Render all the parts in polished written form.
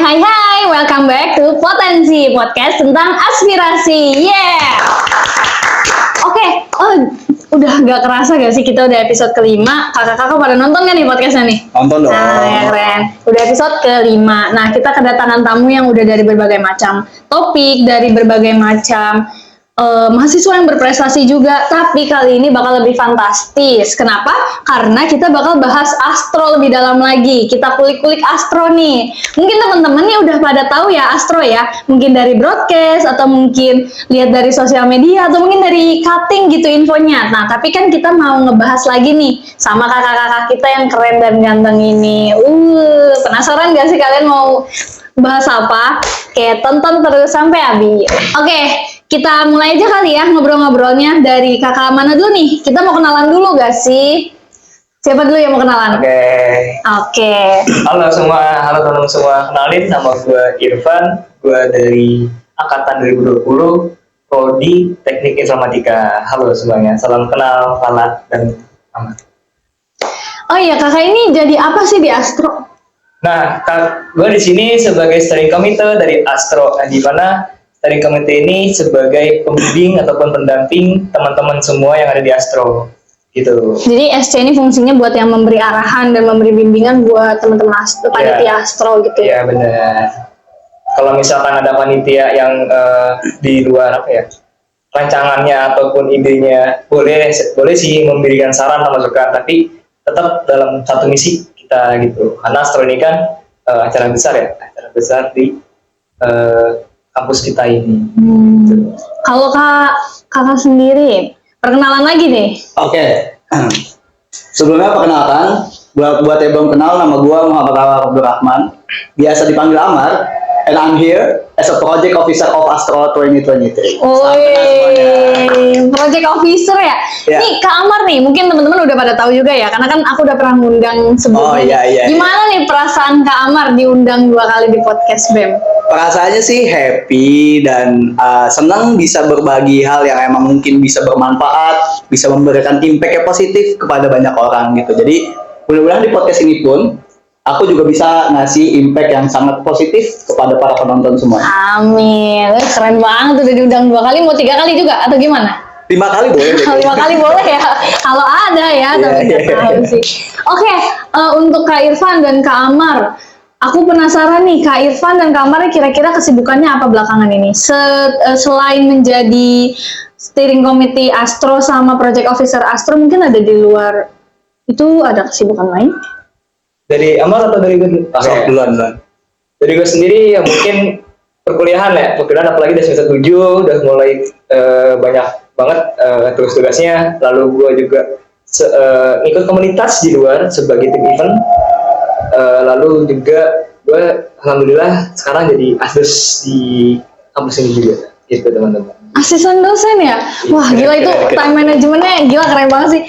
Hai, welcome back to Potensi, podcast tentang aspirasi. Oke, udah gak kerasa gak sih kita udah episode kelima. Kakak-kakak pada nonton kan nih podcastnya nih? Nonton dong. Nah, ya keren. Udah episode kelima. Nah, kita kedatangan tamu yang udah dari berbagai macam topik, dari berbagai macam mahasiswa yang berprestasi juga, tapi kali ini bakal lebih fantastis. Kenapa? Karena kita bakal bahas astro lebih dalam lagi. Kita kulik-kulik astro nih. Mungkin teman-teman nih udah pada tahu ya astro ya. Mungkin dari broadcast atau mungkin lihat dari sosial media atau mungkin dari cutting gitu infonya. Nah, tapi kan kita mau ngebahas lagi nih sama kakak-kakak kita yang keren dan ganteng ini. Penasaran gak sih kalian mau bahas apa? Oke, tonton terus sampai habis. Oke. Kita mulai aja kali ya ngobrol-ngobrolnya. Dari kakak mana dulu nih? Kita mau kenalan dulu gak sih? Siapa dulu yang mau kenalan? Oke. Halo teman-teman semua. Kenalin, nama gue Irfan. Gue dari Angkatan 2020, Prodi Teknik Informatika. Halo semuanya. Salam kenal, Falah, dan Ahmad. Oh iya, kakak ini jadi apa sih di Astro? Nah, gue di sini sebagai steering committee dari Astro, di mana steering committee ini sebagai pembimbing ataupun pendamping teman-teman semua yang ada di Astro, gitu. Jadi SC ini fungsinya buat yang memberi arahan dan memberi bimbingan buat teman-teman Astro, panitia Astro gitu. Iya benar. Kalau misalkan ada panitia yang di luar rancangannya ataupun idenya, boleh sih memberikan saran atau masukan, tapi tetap dalam satu misi kita gitu. Karena Astro ini kan acara besar di kampus kita ini. Kalau kakak sendiri, perkenalan lagi nih. Oke. Sebelumnya perkenalkan, buat yang belum kenal, nama gue Muhammad Abdurrahman, biasa dipanggil Amar, and I'm here as a project officer of Astro 2023. Project officer ya? Yeah. Nih Kak Amar nih, mungkin teman-teman udah pada tahu juga ya, karena kan aku udah pernah ngundang sebelumnya. Oh iya. Gimana nih perasaan Kak Amar diundang 2 kali di podcast BEM? Perasaannya sih happy dan senang bisa berbagi hal yang emang mungkin bisa bermanfaat, bisa memberikan impact yang positif kepada banyak orang gitu. Jadi mudah-mudahan di podcast ini pun aku juga bisa ngasih impact yang sangat positif kepada para penonton semua. Amin. Keren banget udah diundang 2 kali, mau 3 kali juga atau gimana? 5 kali boleh. 5 kali boleh ya. Kalau ada ya, tapi nggak tahu sih. Oke, untuk Kak Irfan dan Kak Amar, aku penasaran nih, Kak Irfan dan Kak Amar kira-kira kesibukannya apa belakangan ini? Selain menjadi steering committee Astro sama project officer Astro, mungkin ada di luar itu ada kesibukan lain? Dari Amar atau dari gue? Duluan. Dari gue sendiri ya mungkin perkuliahan apalagi dari semester 7 udah mulai banyak banget tugas-tugasnya. Lalu gue juga ikut komunitas di luar sebagai tim event. Lalu juga gue alhamdulillah sekarang jadi asdos di kampus ini juga, gitu teman-teman. Asisten dosen ya? Wah gila itu time managementnya gila keren banget sih.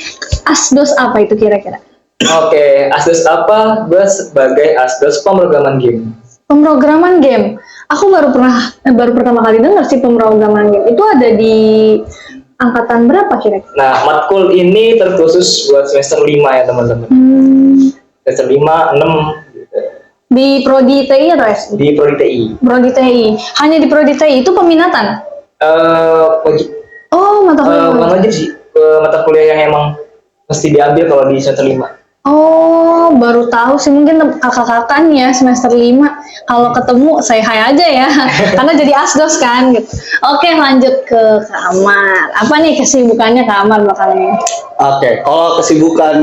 Asdos apa itu kira-kira? Oke, asdos apa? Gue sebagai asdos pemrograman game. Pemrograman game. Aku baru pertama kali dengar sih pemrograman game. Itu ada di angkatan berapa kira-kira? Nah, matkul ini terkhusus buat semester 5 ya teman-teman. Semester 5, 6 gitu. Di Prodi TI atau SD? Di Prodi TI. Prodi TI. Hanya di Prodi TI itu peminatan? Wajib. Mata kuliah. Bukan wajib sih. Mata kuliah yang emang mesti diambil kalau di semester 5. Baru tahu sih, mungkin kakak-kakak ya semester 5 kalau ketemu saya hai aja ya karena jadi asdos kan gitu. Oke, lanjut ke Kak Amar. Apa nih kesibukannya Kak Amar belakangan ini? Oke, kalau kesibukan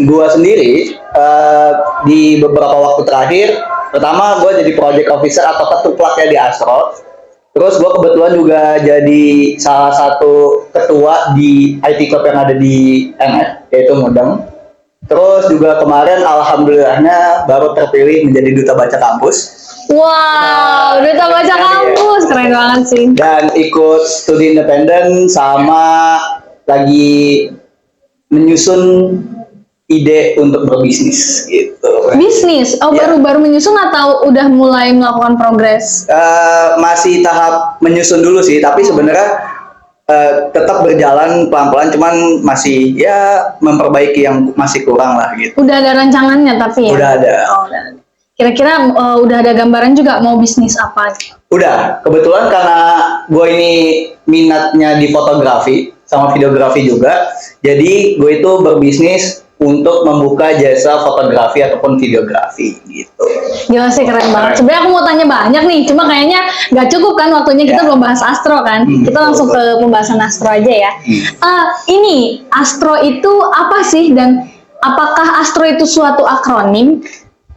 gua sendiri di beberapa waktu terakhir, pertama gua jadi project officer atau ketuplaknya di Astro. Terus gua kebetulan juga jadi salah satu ketua di IT Club yang ada di NF, yaitu Modem. Terus juga kemarin alhamdulillahnya baru terpilih menjadi duta baca kampus. Wow, duta baca kampus, keren banget sih. Dan ikut studi independen sama lagi menyusun ide untuk berbisnis gitu. Bisnis? Baru menyusun atau udah mulai melakukan progres? Masih tahap menyusun dulu sih, tapi sebenarnya tetap berjalan pelan-pelan, cuman masih ya memperbaiki yang masih kurang lah gitu. Udah ada rancangannya tapi ya? Udah ada. Oh, udah. Kira-kira udah ada gambaran juga mau bisnis apa? Udah, kebetulan karena gue ini minatnya di fotografi sama videografi juga, jadi gue itu berbisnis untuk membuka jasa fotografi ataupun videografi gitu. Gila sih, keren banget. Sebenarnya aku mau tanya banyak nih, cuma kayaknya nggak cukup kan waktunya, kita belum bahas astro kan. Kita langsung ke pembahasan astro aja ya. Ini astro itu apa sih, dan apakah astro itu suatu akronim,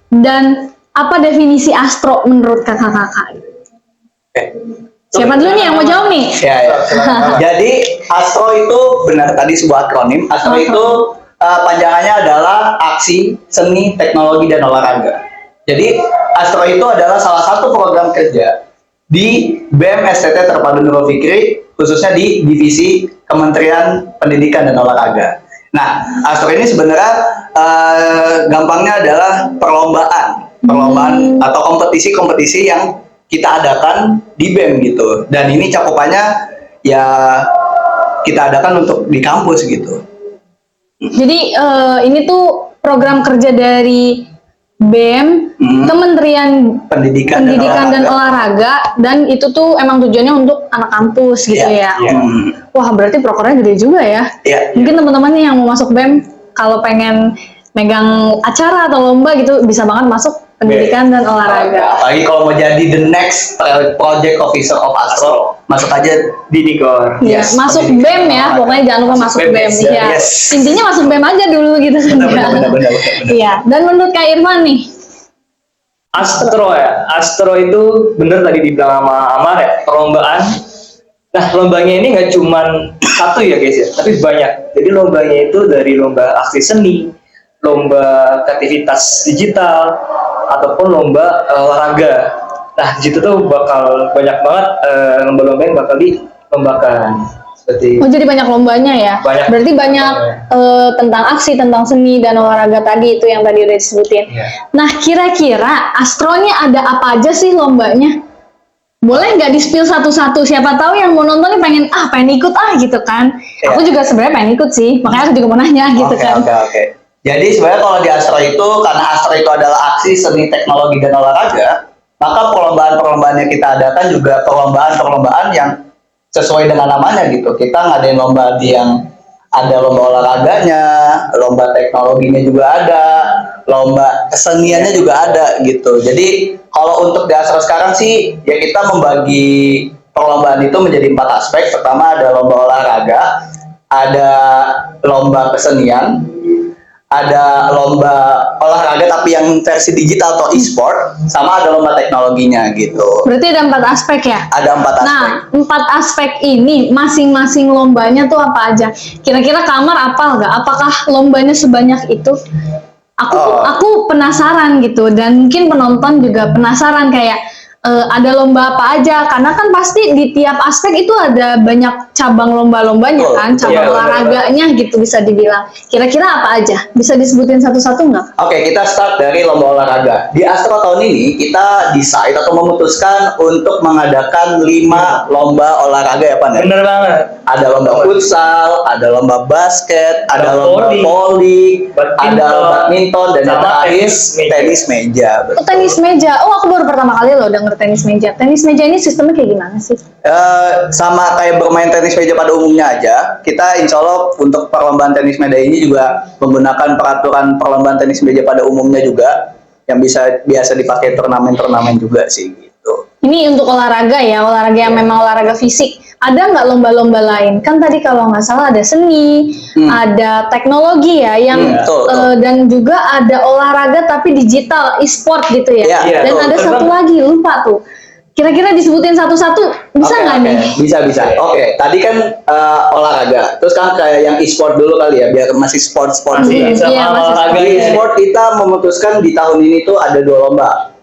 dan apa definisi astro menurut kakak-kakak? Siapa dulu nih yang mau jawab nih? Ya. Jadi astro itu benar tadi sebuah akronim. Astro itu panjangannya adalah aksi, seni, teknologi, dan olahraga. Jadi astro itu adalah salah satu program kerja di BEM STT Terpadu Nurul Fikri, khususnya di divisi Kementerian Pendidikan dan Olahraga. Nah, astro ini sebenarnya gampangnya adalah perlombaan atau kompetisi-kompetisi yang kita adakan di BEM gitu. Dan ini cakupannya ya kita adakan untuk di kampus gitu. Jadi ini tuh program kerja dari BEM, Kementerian Pendidikan dan Olahraga, dan itu tuh emang tujuannya untuk anak kampus gitu ya. Wah, berarti prokernya gede juga ya. Mungkin teman-teman nih yang mau masuk BEM, kalau pengen megang acara atau lomba gitu, bisa banget masuk pendidikan dan olahraga. Apalagi kalau mau jadi the next project officer of Astro, masuk aja di Digor. Masuk BEM ya, pokoknya jangan lupa masuk BEM. Ya. Intinya masuk BEM aja dulu gitu kan. Benar. Iya. Dan menurut Kak Irfan nih, Astro ya, Astro itu bener tadi dibilang sama Amar ya, perlombaan. Nah, lombanya ini nggak cuma satu ya guys ya, tapi banyak. Jadi lombanya itu dari lomba aksi seni, lomba kreativitas digital, ataupun lomba olahraga. Nah, di situ tuh bakal banyak banget lomba-lomba yang bakal dilombakan. Seperti jadi banyak lombanya ya. Berarti banyak tentang aksi, tentang seni dan olahraga tadi, itu yang tadi udah disebutin. Nah, kira-kira astronya ada apa aja sih lombanya? Boleh nggak di-spill satu-satu? Siapa tahu yang mau nonton nih pengen ikut gitu kan. Aku juga sebenarnya pengen ikut sih, makanya aku juga mau nanya gitu kan. Oke. Jadi sebenarnya kalau di Astro itu, karena Astro itu adalah aksi, seni, teknologi, dan olahraga, maka perlombaan-perlombaan yang kita adakan juga perlombaan-perlombaan yang sesuai dengan namanya gitu. Kita ngadain lomba yang ada lomba olahraganya, lomba teknologinya juga ada, lomba keseniannya juga ada gitu. Jadi kalau untuk di Astro sekarang sih, ya kita membagi perlombaan itu menjadi 4 aspek. Pertama ada lomba olahraga, ada lomba kesenian, ada lomba olahraga tapi yang versi digital atau e-sport, sama ada lomba teknologinya gitu. Berarti ada 4 aspek ya? Ada 4 aspek. Nah, 4 aspek ini masing-masing lombanya tuh apa aja? Kira-kira Kamar apal nggak? Apakah lombanya sebanyak itu? Aku penasaran gitu, dan mungkin penonton juga penasaran kayak ada lomba apa aja, karena kan pasti di tiap aspek itu ada banyak cabang lomba-lombanya kan, cabang olahraganya gitu bisa dibilang. Kira-kira apa aja? Bisa disebutin satu-satu nggak? Oke, kita start dari lomba olahraga. Di Astro tahun ini kita decide atau memutuskan untuk mengadakan 5 lomba olahraga ya Pan? Bener banget. Ada lomba futsal, ada lomba basket, ada lomba voli, ada badminton, dan yang terakhir tenis meja. Tenis meja. Oh, aku baru pertama kali loh denger tenis meja. Tenis meja ini sistemnya kayak gimana sih? Sama kayak bermain tenis meja pada umumnya aja. Kita insya Allah untuk perlombaan tenis meja ini juga menggunakan peraturan perlombaan tenis meja pada umumnya juga, yang biasa dipakai turnamen-turnamen juga sih gitu. Ini untuk olahraga ya, olahraga yang memang olahraga fisik. Ada nggak lomba-lomba lain? Kan tadi kalau nggak salah ada seni, ada teknologi ya, yang dan juga ada olahraga tapi digital, e-sport gitu ya. Dan ada satu lagi, lupa tuh. Kira-kira disebutin satu-satu, bisa nggak nih? Bisa. Oke, tadi kan olahraga. Terus kan kayak yang e-sport dulu kali ya, biar masih sport juga. Iya, masih Di e-sport kita memutuskan di tahun ini tuh ada 2 lomba.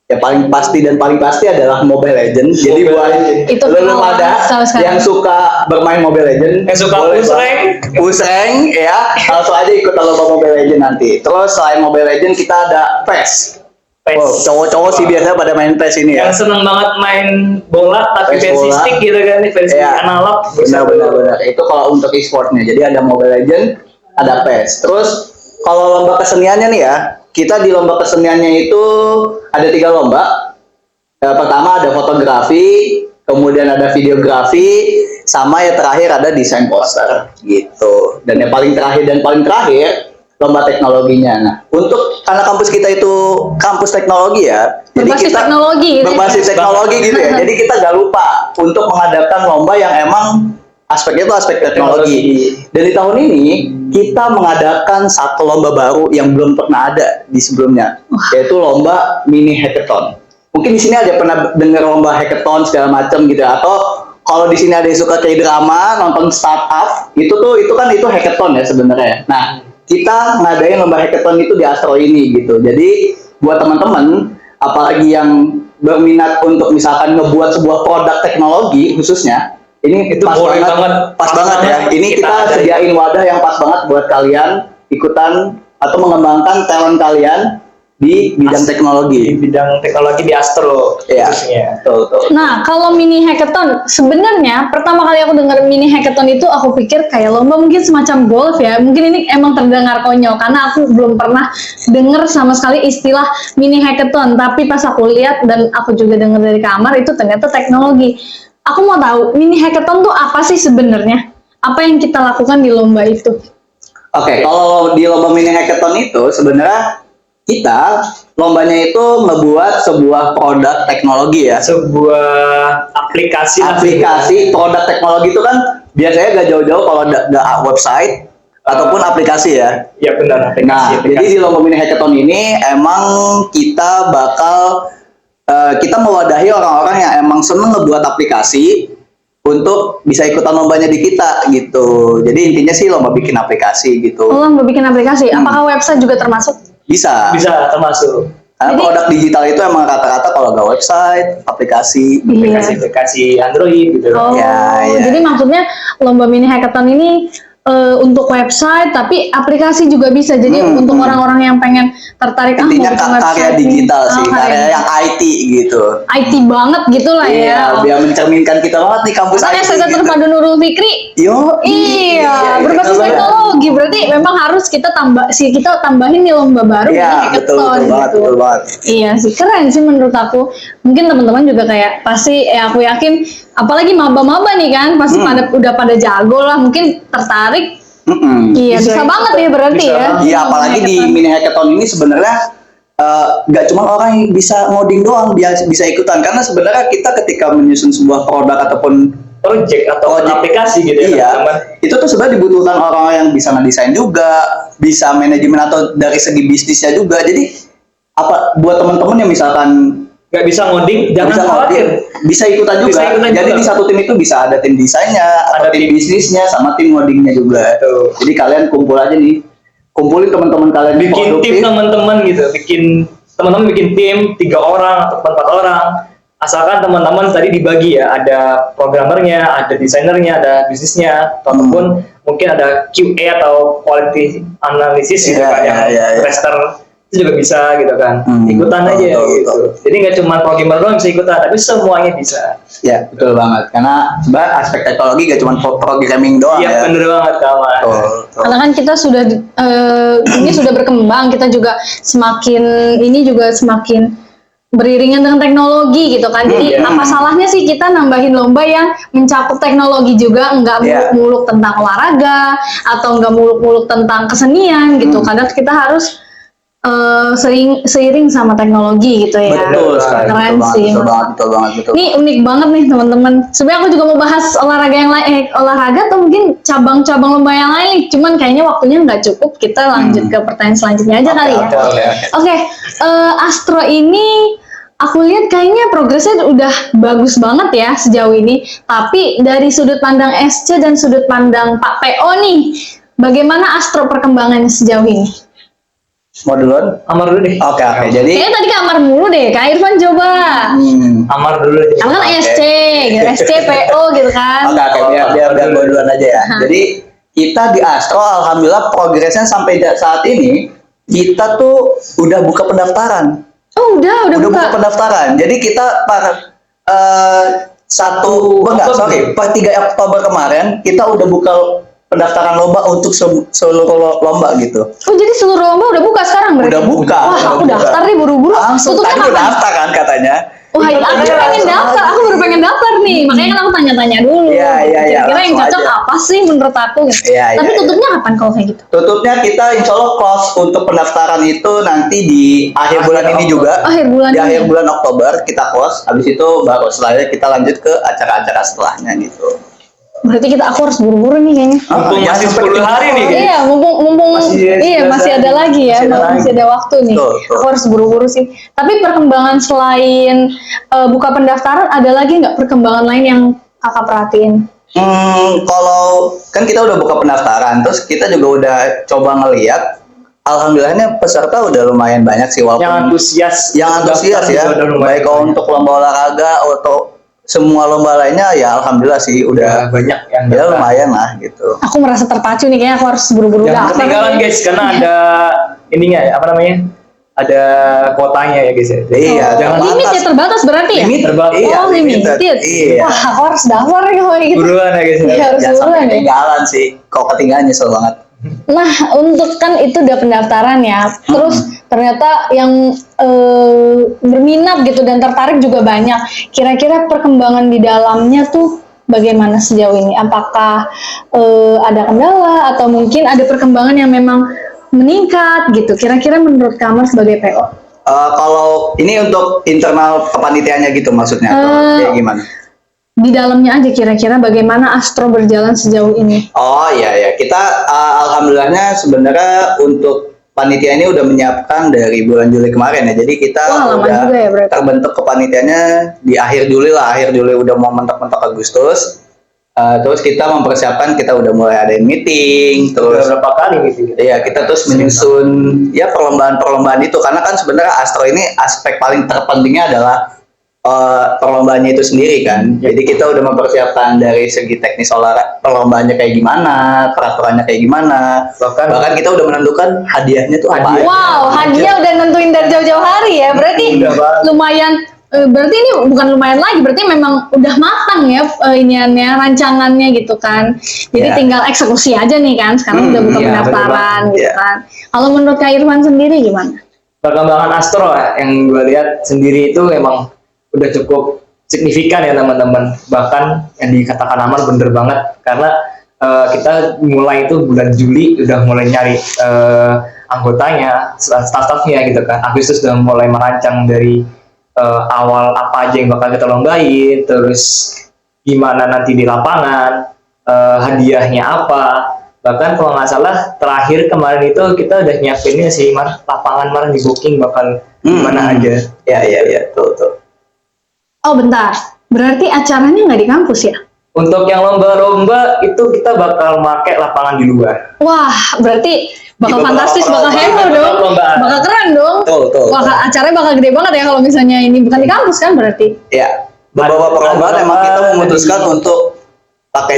Ya paling pasti adalah Mobile Legends. Jadi buat lu pada yang suka bermain Mobile Legends, yang suka pusreng ya, langsung aja ikut lomba Mobile Legends nanti. Terus selain Mobile Legends kita ada PES. Wow, cowok-cowok sih biasanya pada main PES ini ya. Yang seneng banget main bola tapi versi stick gitu kan, versi analog. Benar. Itu kalau untuk e-sportnya. Jadi ada Mobile Legends, ada PES. Terus kalau lomba keseniannya nih ya, kita di lomba keseniannya itu ada 3 lomba. Pertama ada fotografi, kemudian ada videografi, sama yang terakhir ada desain poster gitu. Dan yang paling terakhir lomba teknologinya. Nah, karena kampus kita itu kampus teknologi ya, Berbasis teknologi gitu ya. Jadi kita gak lupa untuk mengadakan lomba yang emang aspeknya itu aspek teknologi. Dan di tahun ini kita mengadakan satu lomba baru yang belum pernah ada di sebelumnya, yaitu lomba mini hackathon. Mungkin di sini ada pernah dengar lomba hackathon segala macam gitu, atau kalau di sini ada yang suka kayak drama, nonton startup, itu hackathon ya sebenarnya. Nah, kita ngadain lomba hackathon itu di Astro ini gitu. Jadi buat teman-teman, apalagi yang berminat untuk misalkan ngebuat sebuah produk teknologi khususnya, ini itu pas banget ya. Ini kita sediain wadah yang pas banget buat kalian ikutan atau mengembangkan talent kalian di bidang teknologi. Di bidang teknologi di Astro. Iya. Betul. Nah, kalau mini hackathon, sebenarnya pertama kali aku dengar mini hackathon itu aku pikir kayak lomba mungkin semacam golf ya. Mungkin ini emang terdengar konyol karena aku belum pernah dengar sama sekali istilah mini hackathon. Tapi pas aku lihat dan aku juga dengar dari kamar itu ternyata teknologi. Aku mau tahu mini hackathon tuh apa sih sebenarnya? Apa yang kita lakukan di lomba itu? Oke, kalau di lomba mini hackathon itu sebenarnya kita lombanya itu ngebuat sebuah produk teknologi ya. Sebuah aplikasi produk teknologi itu kan biasanya gak jauh-jauh kalau nggak website ataupun aplikasi ya. Ya benar, aplikasi. Jadi di lomba mini hackathon ini emang kita bakal kita mewadahi orang-orang yang emang seneng ngebuat aplikasi untuk bisa ikutan lombanya di kita gitu. Jadi intinya sih lomba bikin aplikasi gitu. Lomba bikin aplikasi. Apakah website juga termasuk? Bisa termasuk. Karena produk digital itu emang rata-rata kalau nggak website, aplikasi Android gitu. Ya. Jadi maksudnya lomba mini hackathon ini untuk website, tapi aplikasi juga bisa. Jadi untuk orang-orang yang pengen tertarik intinya karya digital sih, karya yang IT gitu. IT banget gitu lah ya. Biar mencerminkan kita banget nih kampus makanya IT. saya terpadu Nurul Fikri. Iya, berbasis teknologi. Berarti memang harus kita tambahin nih lomba baru mini hackathon betul banget. Iya sih, keren sih menurut aku. Mungkin teman-teman juga kayak pasti aku yakin apalagi maba-maba nih kan pasti udah pada jago lah, mungkin tertarik. Iya bisa banget ya berarti ya. Iya, apalagi di mini hackathon ini sebenarnya nggak cuma orang yang bisa ngoding doang bisa ikutan, karena sebenarnya kita ketika menyusun sebuah produk ataupun project aplikasi gitu ya. Iya, itu tuh sebenarnya dibutuhkan orang yang bisa ngedesain juga, bisa manajemen atau dari segi bisnisnya juga. Jadi apa buat teman-teman yang misalkan nggak bisa ngoding, jangan khawatir, bisa ikutan juga. Jadi di satu tim itu bisa ada tim desainnya, ada tim bisnisnya, sama tim ngodingnya juga. Jadi kalian kumpulin teman-teman kalian, bikin tim teman-teman gitu, teman-teman bikin tim 3 orang atau 4 orang. Asalkan teman-teman tadi dibagi ya, ada programmernya, ada desainernya, ada bisnisnya, ataupun mungkin ada QA atau quality analysis gitu kan, yang tester itu juga bisa gitu kan. Ikutan aja gitu. Jadi nggak cuma programmer doang bisa ikutan, tapi semuanya bisa. Ya betul banget, karena sebenarnya aspek teknologi gak cuma programming doang. Iya bener banget kawan. Karena kan kita sudah ini sudah berkembang, kita juga semakin beriringan dengan teknologi gitu kan. Jadi apa salahnya sih kita nambahin lomba yang mencakup teknologi juga, nggak muluk-muluk tentang olahraga atau nggak muluk-muluk tentang kesenian gitu. Kadang kita harus seiring sama teknologi gitu ya. Betul sekali. Keren sih. Betul banget. Ini unik banget nih teman-teman. Sebenarnya aku juga mau bahas olahraga yang lain, olahraga atau mungkin cabang-cabang lomba yang lain. Cuman kayaknya waktunya nggak cukup. Kita lanjut ke pertanyaan selanjutnya aja kali ya. Oke. Astro ini aku lihat kayaknya progresnya udah bagus banget ya sejauh ini. Tapi dari sudut pandang SC dan sudut pandang Pak PO nih, bagaimana Astro perkembangannya sejauh ini? Mau duluan? Amar dulu deh. Oke. Jadi kayaknya tadi Amar mulu deh, Kak Irfan coba. Amar dulu deh. Kamu kan SC, gitu, SC, PO gitu kan. Oke, biar gue duluan aja ya. Jadi kita di Astro alhamdulillah progresnya sampai saat ini kita tuh udah buka pendaftaran. Oh udah buka pendaftaran. Jadi kita per 3 Oktober kemarin kita udah buka pendaftaran lomba untuk seluruh lomba gitu. Oh jadi seluruh lomba udah buka sekarang berarti? Udah buka. Wah udah aku buka. daftar nih buru-buru. Langsung Tutupnya tadi udah kapan? daftar kan katanya. Wah, aku pengen daftar, aku baru pengen daftar nih, makanya kan aku tanya-tanya dulu. Iya, Kira-kira yang langsung cocok aja. apa sih menurut aku? Gitu. Iya, Tapi iya, tutupnya kapan kalau kayak gitu? Tutupnya kita insya Allah close untuk pendaftaran itu nanti di akhir bulan ini juga. Akhir bulan Di ini. akhir bulan Oktober kita close. Habis itu baru setelahnya kita lanjut ke acara-acara setelahnya gitu. Berarti aku harus buru-buru nih kayaknya. Mumpung masih 10 hari nih. Iya, mumpung Masih masih ada lagi ya, masih ada waktu nih. Betul. Aku harus buru-buru sih. Tapi perkembangan selain buka pendaftaran, ada lagi nggak perkembangan lain yang kakak perhatiin? Kalau kan kita udah buka pendaftaran, terus kita juga udah coba ngeliat. Alhamdulillahnya peserta udah lumayan banyak sih, walaupun Yang antusias ya. udah lumayan Baik untuk lomba olahraga atau semua lomba lainnya ya alhamdulillah sih udah banyak yang ya daftar. lumayan lah gitu. Aku merasa terpacu nih, kayaknya aku harus buru-buru Jangan daftar. ketinggalan nih. guys, karena ada ininya ya, apa namanya, ada kuotanya ya guys ya. Iya, jangan Limit ya, terbatas berarti ya? Terbatas. Iya, Oh, limited. Iya. Wah, aku harus daftar nih kalau kayak gitu. buruan ya guys. Iya, harus Jangan sampai buruan ya. ketinggalan sih. Kalau ketinggalan nyesel banget. Nah, untuk kan itu udah pendaftaran ya. Terus ternyata yang berminat gitu dan tertarik juga banyak. Kira-kira perkembangan di dalamnya tuh bagaimana sejauh ini? Apakah ada kendala atau mungkin ada perkembangan yang memang meningkat gitu? Kira-kira menurut Kamar sebagai PO? Kalau ini untuk internal kepanitiaannya gitu maksudnya atau kayak gimana? Di dalamnya aja kira-kira bagaimana Astro berjalan sejauh ini? Oh iya kita alhamdulillahnya sebenarnya untuk panitia ini udah menyiapkan dari bulan Juli kemarin ya. Jadi kita Wah, lama udah juga ya berarti. terbentuk kepanitiaannya di akhir Juli lah. Akhir Juli udah mau mentok-mentok Agustus. Terus kita mempersiapkan, kita udah mulai ada meeting, terus Udah berapa kali meeting gitu? ya kita terus menyusun ya perlombaan-perlombaan itu, karena kan sebenarnya Astro ini aspek paling terpentingnya adalah perlombaannya itu sendiri kan. Jadi kita udah mempersiapkan dari segi teknis perlombaannya kayak gimana, peraturannya kayak gimana. Bahkan kita udah menentukan hadiahnya tuh apa aja. Wow, hadiah udah nentuin dari jauh-jauh hari ya. Berarti Udah banget. lumayan. Berarti ini bukan lumayan lagi. Berarti memang udah matang ya iniannya, rancangannya gitu kan. Jadi Ya. tinggal eksekusi aja nih kan. Sekarang udah buka iya, pendaftaran bener gitu banget. kan. Kalau menurut Kak Irfan sendiri gimana? Perkembangan Astro yang gue lihat sendiri itu memang udah cukup signifikan ya teman-teman. Bahkan yang dikatakan Amar bener banget, karena kita mulai itu bulan Juli udah mulai nyari anggotanya, staff-staffnya gitu kan. Agustus udah mulai merancang dari awal apa aja yang bakal kita lombain, terus gimana nanti di lapangan, hadiahnya apa. Bahkan kalau nggak salah terakhir kemarin itu kita udah nyiapinnya sih, lapangan di booking bakal gimana aja. Ya, tuh. Oh bentar, berarti acaranya nggak di kampus ya? Untuk yang lomba-lomba itu kita bakal pakai lapangan di luar. Wah, berarti bakal Di beberapa fantastis, bakal perlombaan, heboh dong, perlombaan. bakal keren dong. Tuh. Wah, acaranya bakal gede banget ya kalau misalnya ini bukan di kampus kan berarti? Ya, beberapa perlombaan emang kita memutuskan untuk pakai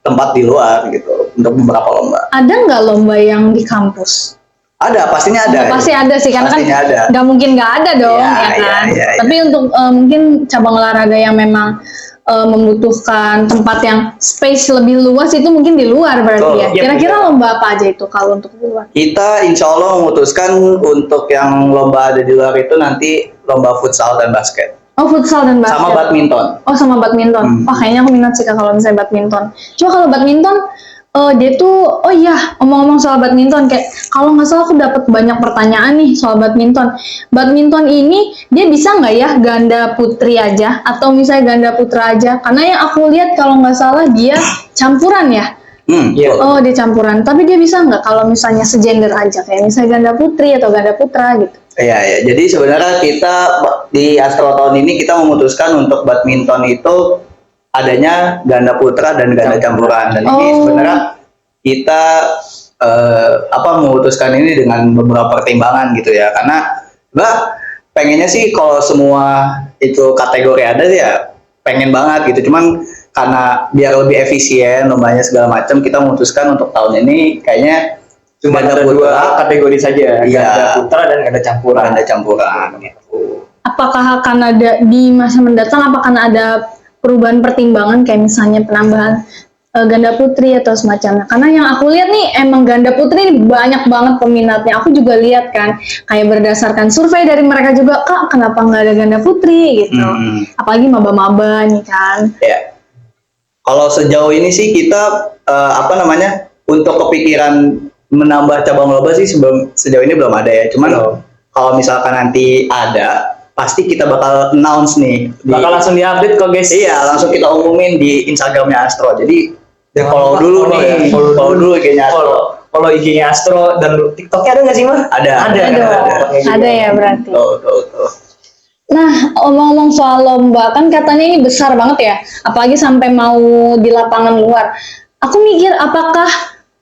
tempat di luar gitu untuk beberapa lomba. Ada nggak lomba yang di kampus? Ada, pastinya ada. Pasti ada sih, karena Pastinya kan ada. nggak mungkin nggak ada dong, Ya, ya kan. ya. Tapi untuk mungkin cabang olahraga yang memang membutuhkan tempat yang space lebih luas itu mungkin di luar berarti Betul. ya. Iya, Kira-kira lomba apa aja itu kalau untuk di luar? Kita insya Allah memutuskan untuk yang lomba ada di luar itu nanti lomba futsal dan basket. Oh, futsal dan basket. Sama badminton. Oh, sama badminton. Wah, kayaknya aku minat sih Kak, kalau misalnya badminton. Cuma kalau badminton dia tuh, oh iya, ngomong-ngomong soal badminton, kayak kalau nggak salah aku dapat banyak pertanyaan nih soal badminton. Badminton ini dia bisa nggak ya ganda putri aja atau misalnya ganda putra aja? Karena yang aku lihat kalau nggak salah dia campuran ya. Iya. Oh, dia campuran. Tapi dia bisa nggak kalau misalnya segender aja, kayak misalnya ganda putri atau ganda putra gitu? Iya. Jadi sebenarnya kita di Astro tahun ini kita memutuskan untuk badminton itu adanya ganda putra dan ganda campuran. Dan ini sebenarnya kita memutuskan ini dengan beberapa pertimbangan gitu ya. Karena pengennya sih kalau semua itu kategori ada ya pengen banget gitu. Cuman karena biar lebih efisien lombanya segala macam, kita memutuskan untuk tahun ini kayaknya Cuma ada dua kategori saja, Iya. ganda putra dan ganda campuran. ganda campuran gitu. Apakah akan ada di masa mendatang? Apakah akan ada perubahan pertimbangan kayak misalnya penambahan ganda putri atau semacamnya. Karena yang aku lihat nih emang ganda putri ini banyak banget peminatnya. Aku juga lihat kan, kayak berdasarkan survei dari mereka juga, Kak, kenapa nggak ada ganda putri gitu. Apalagi maba-maba nih kan. Ya. Kalau sejauh ini sih kita untuk kepikiran menambah cabang lomba sih sejauh ini belum ada ya. Cuman kalau misalkan nanti ada, pasti kita bakal announce nih. Bakal langsung diupdate kok guys. Iya, langsung kita umumin di Instagramnya Astro. Jadi follow dulu nih, follow dulu kayaknya Astro. Follow IG-nya Astro dan TikToknya ada nggak sih Mas? Ada. Ada ya berarti. Tuh. Nah, omong-omong soal lomba, kan katanya ini besar banget ya, apalagi sampai mau di lapangan luar. Aku mikir apakah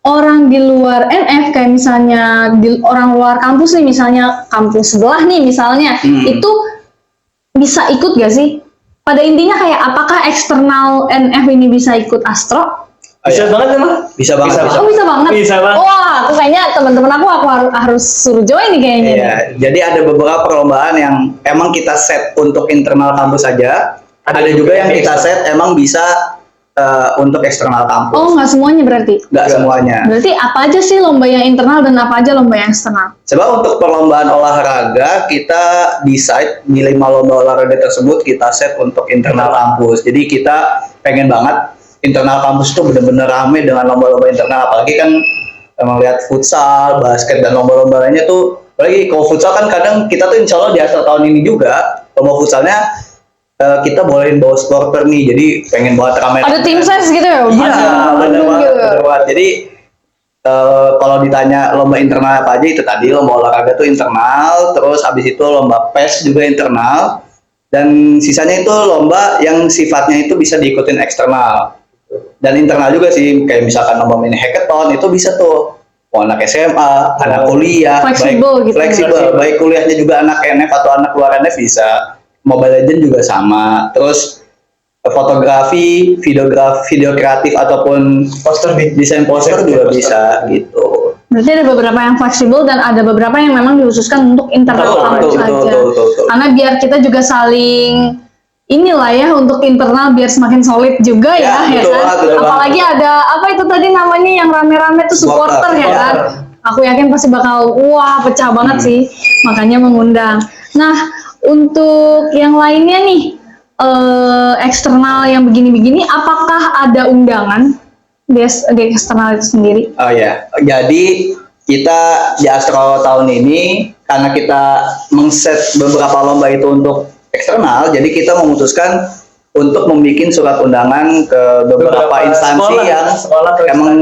orang di luar NF, kayak misalnya orang luar kampus nih, misalnya kampus sebelah nih misalnya, itu bisa ikut gak sih? Pada intinya kayak apakah eksternal NF ini bisa ikut Astro? Bisa banget emang? Bisa banget. Oh, bisa banget. Bisa banget. Wah, aku kayaknya teman-teman aku harus suruh join nih kayaknya. Iya, jadi ada beberapa perlombaan yang emang kita set untuk internal kampus saja. Ada juga yang kita set emang bisa untuk eksternal kampus. Oh, nggak semuanya berarti? Nggak semuanya. Berarti apa aja sih lomba yang internal dan apa aja lomba yang eksternal? Sebab untuk perlombaan olahraga kita decide di 5 lomba olahraga tersebut kita set untuk internal kampus. Jadi kita pengen banget internal kampus itu benar-benar rame dengan lomba-lomba internal. Apalagi kan emang lihat futsal, basket dan lomba-lomba lainnya tuh. Apalagi kalau futsal kan kadang kita tuh insya Allah di akhir tahun ini juga lomba futsalnya kita bolehin bawa supporter nih. Jadi pengen banget rame. Ada tim ses gitu ya? Iya, benar banget. Jadi kalau ditanya lomba internal apa aja, itu tadi lomba olahraga tuh internal, terus habis itu lomba PES juga internal, dan sisanya itu lomba yang sifatnya itu bisa diikutin eksternal dan internal juga sih, kayak misalkan lomba mini hackathon itu bisa tuh mau anak SMA, anak kuliah, fleksibel gitu. Fleksibel, baik kuliahnya juga anak NF atau anak luar NF bisa. Mobile Legends juga sama. Terus fotografi, video kreatif ataupun desain poster juga bisa gitu. Berarti ada beberapa yang fleksibel dan ada beberapa yang memang dikhususkan untuk internal kampus saja. Karena biar kita juga saling inilah ya, untuk internal biar semakin solid juga ya kan. Apalagi ada apa itu tadi namanya yang rame-rame tuh supporter ya kan. Aku yakin pasti bakal pecah banget sih, makanya mengundang. Nah, untuk yang lainnya nih, eksternal yang begini-begini, apakah ada undangan di eksternal itu sendiri? Oh ya, jadi kita di Astro tahun ini karena kita mengset beberapa lomba itu untuk eksternal, jadi kita memutuskan untuk membuat surat undangan ke beberapa instansi yang emang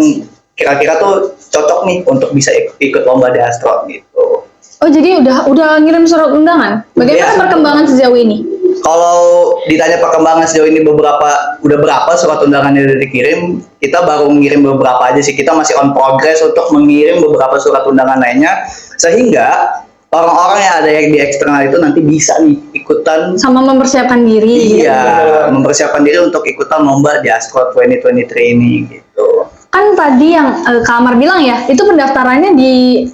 kira-kira tuh cocok nih untuk bisa ikut lomba di Astro gitu. Oh, jadi udah ngirim surat undangan. Bagaimana perkembangan sejauh ini? Kalau ditanya perkembangan sejauh ini udah berapa surat undangan yang dikirim, kita baru mengirim beberapa aja sih. Kita masih on progress untuk mengirim beberapa surat undangan lainnya, sehingga orang-orang yang ada yang di eksternal itu nanti bisa nih ikutan sama mempersiapkan diri. Iya, mempersiapkan diri untuk ikutan lomba di Astro 2023 ini gitu. Kan tadi yang Kak Amar bilang ya, itu pendaftarannya di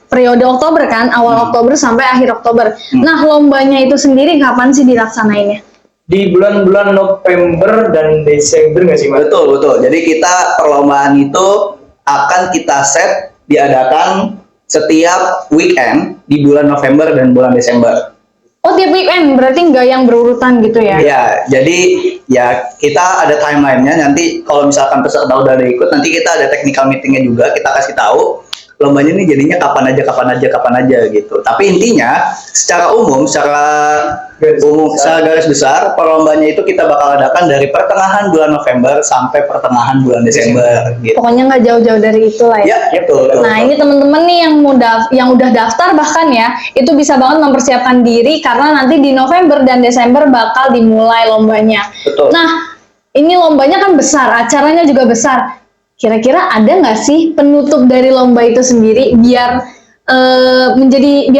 periode Oktober kan, awal Oktober sampai akhir Oktober. Nah, lombanya itu sendiri kapan sih dilaksanainnya? Di bulan-bulan November dan Desember nggak sih Mas? Betul. Jadi kita perlombaan itu akan kita set diadakan setiap weekend di bulan November dan bulan Desember. Oh, tiap weekend, berarti nggak yang berurutan gitu ya? Iya, jadi ya kita ada timelinenya. Nanti kalau misalkan peserta udah ada ikut, nanti kita ada technical meetingnya juga. Kita kasih tahu lombanya ini jadinya kapan aja gitu. Tapi intinya secara garis besar perlombanya itu kita bakal adakan dari pertengahan bulan November sampai pertengahan bulan Desember gitu. Pokoknya nggak jauh-jauh dari itu lah ya. Ya, betul. Nah, ini teman-teman nih yang udah daftar bahkan ya, itu bisa banget mempersiapkan diri karena nanti di November dan Desember bakal dimulai lombanya. Betul. Nah, ini lombanya kan besar, acaranya juga besar. Kira-kira ada nggak sih penutup dari lomba itu sendiri biar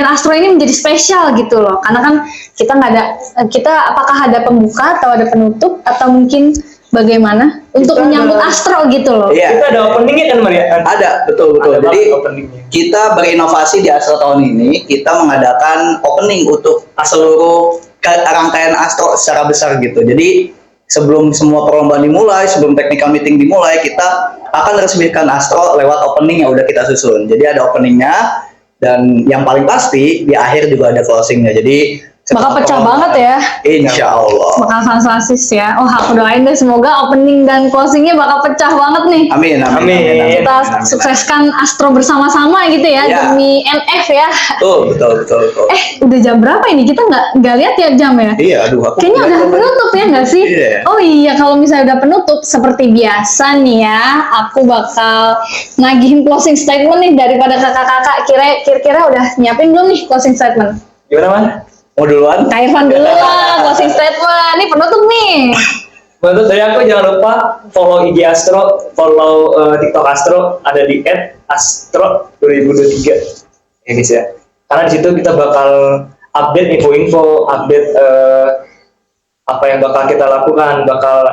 Astro ini menjadi spesial gitu loh? Karena kan kita apakah ada pembuka atau ada penutup atau mungkin bagaimana untuk menyambut Astro gitu loh? Iya. Kita ada openingnya kan Maria? Ada, betul. Jadi kita berinovasi di Astro tahun ini, kita mengadakan opening untuk seluruh rangkaian Astro secara besar gitu. Jadi sebelum semua perlombaan dimulai, sebelum technical meeting dimulai, kita akan resmikan Astro lewat opening yang udah kita susun. Jadi ada openingnya, dan yang paling pasti di akhir juga ada closingnya. Jadi Bakal pecah banget ya. Insya Allah. Bakal fantastis ya. Oh, aku doain deh semoga opening dan closingnya bakal pecah banget nih. Amin, amin, amin, amin. Kita sukseskan Astro bersama-sama gitu ya, Ya. demi NF ya. Betul. Udah jam berapa ini? Kita nggak lihat ya jam ya? Iya, aduh aku. Kayaknya udah penutup ya nggak sih? Iya. Oh iya, kalau misalnya udah penutup seperti biasa nih ya, aku bakal ngagihin closing statement nih daripada kakak-kakak. Kira-kira udah nyiapin belum nih closing statement? Gimana man? Mau duluan? Kak Irfan dulu lah, closing statement. Nih penutup nih. Menurut dari aku jangan lupa follow IG Astro, follow TikTok Astro, ada di @astro2023 ya guys ya. Karena di situ kita bakal update info-info, update apa yang bakal kita lakukan, bakal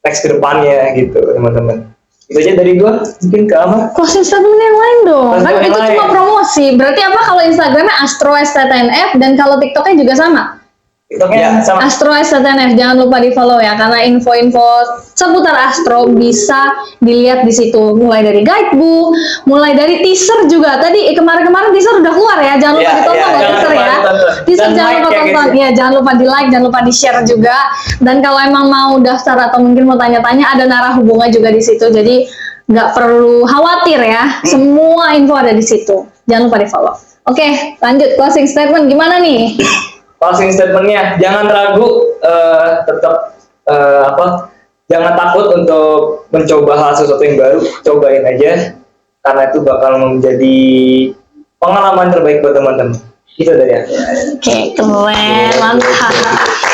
next ke depannya gitu teman-teman. Itu aja dari gua, mungkin ke Amar. Closing statement yang lain dong. Closing Kan statement itu yang cuma lain. promosi. Berarti apa kalau Instagramnya Astro STTNF dan kalau TikToknya juga sama? TikToknya sama. Astro STTNF, jangan lupa di follow ya, karena info-info seputar Astro bisa dilihat di situ, mulai dari guidebook, mulai dari teaser juga. Tadi kemarin-kemarin teaser udah keluar ya, jangan lupa Iya, ditonton iya, loh jangan teaser lupa ya. ditonton. Teaser Dan jangan like lupa ya, tonton, guys. ya jangan lupa di like, jangan lupa di share juga. Dan kalau emang mau daftar atau mungkin mau tanya-tanya, ada narah hubungan juga di situ, jadi nggak perlu khawatir ya, semua info ada di situ. Jangan lupa di follow. Oke, lanjut closing statement gimana nih? Closing statementnya, jangan ragu, tetap jangan takut untuk mencoba hal sesuatu yang baru, cobain aja, karena itu bakal menjadi pengalaman terbaik buat teman-teman. Itu dari aku. Oke, keren, mantap.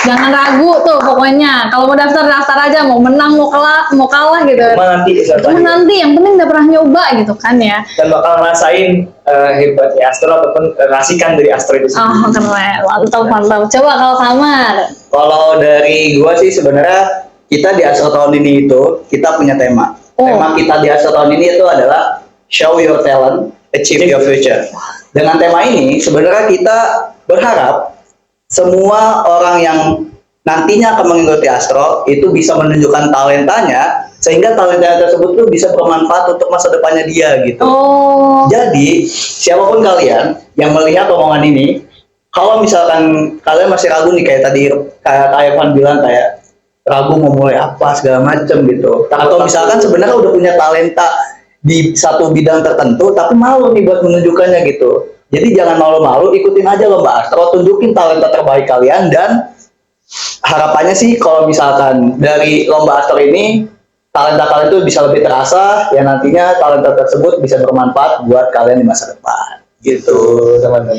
Jangan ragu tuh pokoknya. Kalau mau daftar aja, mau menang, mau kalah gitu. Cuma nanti Cuma nanti, yang penting udah pernah nyoba gitu kan ya. dan bakal ngerasain hebatnya Astro ataupun rasakan dari Astro itu Oh, sendiri. keren, mantap. Coba kalau Samar. Kalau dari gua sih sebenarnya kita di Astro tahun ini itu kita punya tema. Oh. Tema kita di Astro tahun ini itu adalah Show Your Talent, Achieve Your Future. Dengan tema ini sebenarnya kita berharap semua orang yang nantinya akan mengikuti Astro itu bisa menunjukkan talentanya, sehingga talenta tersebut tuh bisa bermanfaat untuk masa depannya dia gitu. Oh, Jadi siapapun kalian yang melihat omongan ini, kalau misalkan kalian masih ragu nih kayak tadi kayak Kak Evan bilang kayak ragu mau mulai apa segala macam gitu, atau misalkan sebenarnya udah punya talenta di satu bidang tertentu tapi malu nih buat menunjukkannya gitu. Jadi jangan malu-malu, ikutin aja lomba Astro, tunjukin talenta terbaik kalian, dan harapannya sih kalau misalkan dari lomba Astro ini talenta kalian itu bisa lebih terasa, ya nantinya talenta tersebut bisa bermanfaat buat kalian di masa depan gitu teman-teman.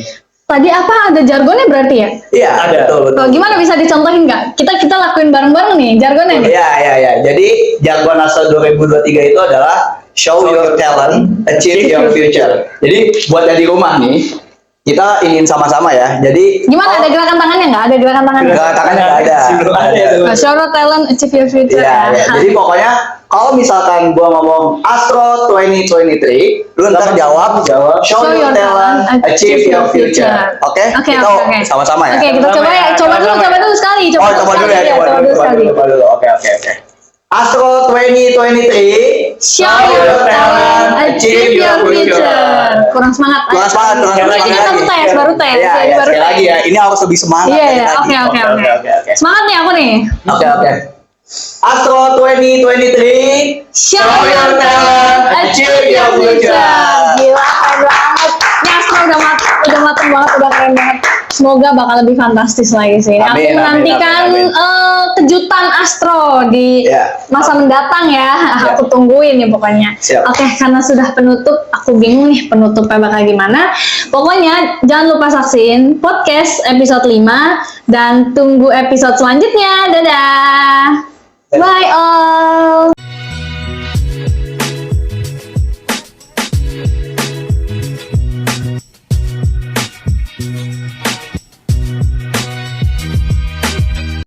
tadi apa ada jargonnya berarti ya? Iya, Ada. betul. Oh, gimana bisa dicontohin nggak? Kita lakuin bareng-bareng nih jargonnya nih. Iya. Jadi jargon Astro 2023 itu adalah Show Your Talent, Achieve Your Future. Jadi buat yang di rumah nih, kita ingin sama-sama ya. Jadi Gimana, ada gerakan tangannya nggak? Ada gerakan tangannya? Gerakan tangannya nggak ada. Belum ada ya, teman. Show your talent, achieve your future. Iya. Jadi pokoknya kalau misalkan gua ngomong Astro 2023, lu ntar jawab Show Your Talent, Achieve Your Future. Oke? Oke. Kita sama-sama ya. Oke, kita coba ya. Coba dulu sekali. Coba dulu ya. Coba dulu. Oke. Astro 2023, Show your talent, achieve your future. Kurang semangat. Kurang semangat. Ini baru tes. Iya, sekali lagi ya. Ini harus lebih semangat. Iya, dari tadi. oke. Semangat nih aku nih. Oke. Astro 2023, Show your talent, achieve your future. Gila, keren banget. Ini Astro udah mateng banget, udah keren banget. Semoga bakal lebih fantastis lagi sih. Amin, Aku menantikan amin. kejutan Astro di Iya. masa mendatang ya. Aku tungguin nih pokoknya. Siap. Oke, karena sudah penutup, aku bingung nih penutupnya bakal gimana. Pokoknya jangan lupa saksiin podcast episode 5 dan tunggu episode selanjutnya. Dadah. Bye